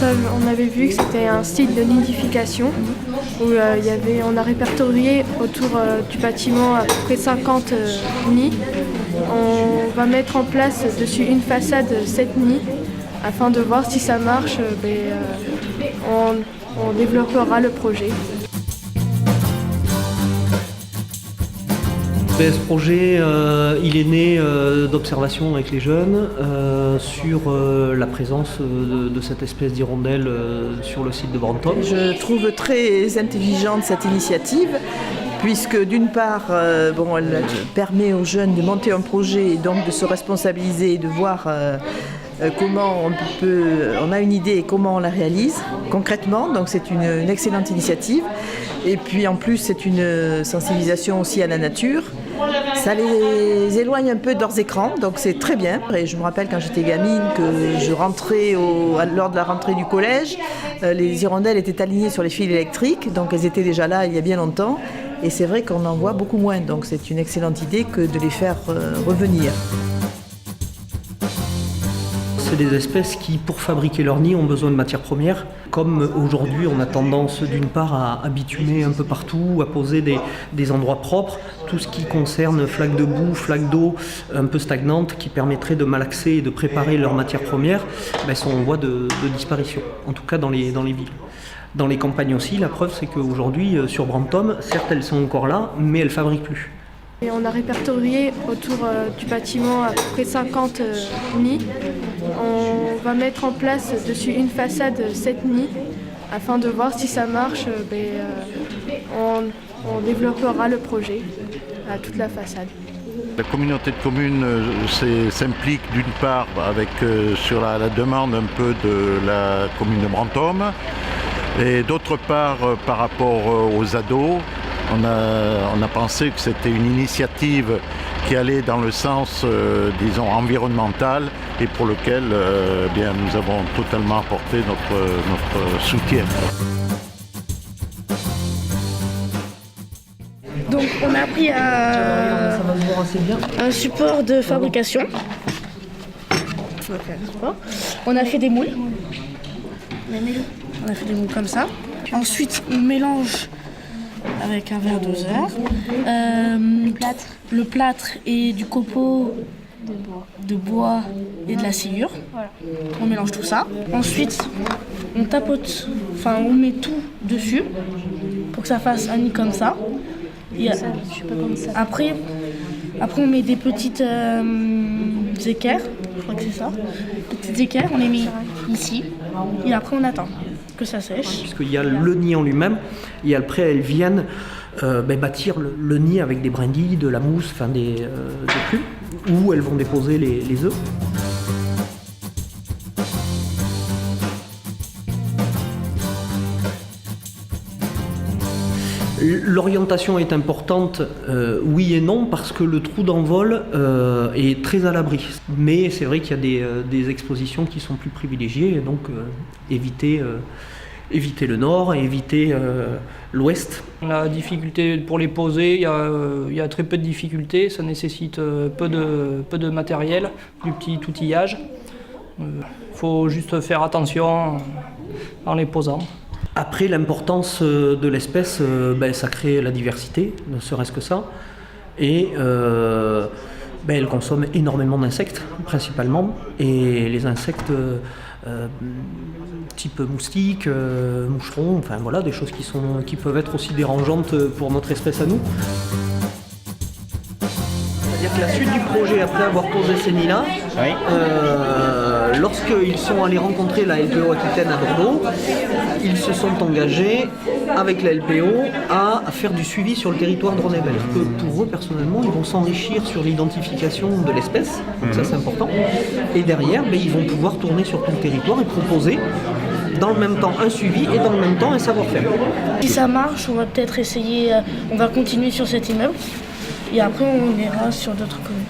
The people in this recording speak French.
on avait vu que c'était un site de nidification où on a répertorié autour du bâtiment à peu près 50 nids. On va mettre en place dessus une façade 7 nids afin de voir si ça marche. On développera le projet. Ce projet, il est né d'observations avec les jeunes sur la présence de cette espèce d'hirondelle sur le site de Brantôme. Je trouve très intelligente cette initiative, puisque d'une part, elle permet aux jeunes de monter un projet et donc de se responsabiliser et de voir comment on a une idée et comment on la réalise concrètement. Donc c'est une excellente initiative. Et puis en plus c'est une sensibilisation aussi à la nature. Ça les éloigne un peu de leurs écrans, donc c'est très bien. Et je me rappelle quand j'étais gamine que je rentrais lors de la rentrée du collège, les hirondelles étaient alignées sur les fils électriques, donc elles étaient déjà là il y a bien longtemps. Et c'est vrai qu'on en voit beaucoup moins, donc c'est une excellente idée que de les faire revenir. C'est des espèces qui, pour fabriquer leur nid, ont besoin de matières premières. Comme aujourd'hui, on a tendance d'une part à bitumer un peu partout, à poser des endroits propres. Tout ce qui concerne flaques de boue, flaques d'eau un peu stagnantes qui permettraient de malaxer et de préparer leurs matières premières, sont en voie de disparition, en tout cas dans les villes. Dans les campagnes aussi, la preuve c'est qu'aujourd'hui, sur Brantôme, certes elles sont encore là, mais elles ne fabriquent plus. Et on a répertorié autour du bâtiment à peu près 50 nids. On va mettre en place dessus une façade 7 nids afin de voir si ça marche. On développera le projet à toute la façade. La communauté de communes s'implique d'une part sur la demande un peu de la commune de Brantôme et d'autre part par rapport aux ados. On a pensé que c'était une initiative qui allait dans le sens, environnemental et pour lequel nous avons totalement apporté notre soutien. Donc on a pris un support de fabrication. On a fait des moules. On a fait des moules comme ça. Ensuite on mélange avec un verre doseur. Le plâtre et du copeau de bois et de la sciure. Voilà. On mélange tout ça. Ensuite, on tapote, on met tout dessus pour que ça fasse un nid comme ça. Après, on met des petites équerres. Je crois que c'est ça. Petites équerres, on les met ici. Et après, on attend que ça sèche. Puisqu'il y a le nid en lui-même, et après elles viennent bâtir le nid avec des brindilles, de la mousse, des plumes, où elles vont déposer les œufs. L'orientation est importante, oui et non, parce que le trou d'envol est très à l'abri. Mais c'est vrai qu'il y a des expositions qui sont plus privilégiées, et donc éviter le nord et éviter l'ouest. La difficulté pour les poser, il y a très peu de difficultés, ça nécessite peu de matériel, du petit outillage. Il faut juste faire attention en les posant. Après, l'importance de l'espèce, ça crée la diversité, ne serait-ce que ça. Et elle consomme énormément d'insectes, principalement. Et les insectes type moustiques, moucherons, des choses qui peuvent être aussi dérangeantes pour notre espèce à nous. C'est-à-dire que la suite du projet, après avoir posé ces nids-là, lorsqu'ils sont allés rencontrer la LPO Aquitaine à Bordeaux, ils se sont engagés avec la LPO à faire du suivi sur le territoire de Rhône-et-Belle. Pour eux, personnellement, ils vont s'enrichir sur l'identification de l'espèce, donc ça c'est important. Et derrière, ils vont pouvoir tourner sur tout le territoire et proposer dans le même temps un suivi et dans le même temps un savoir-faire. Si ça marche, on va peut-être essayer, on va continuer sur cet immeuble et après on ira sur d'autres communes.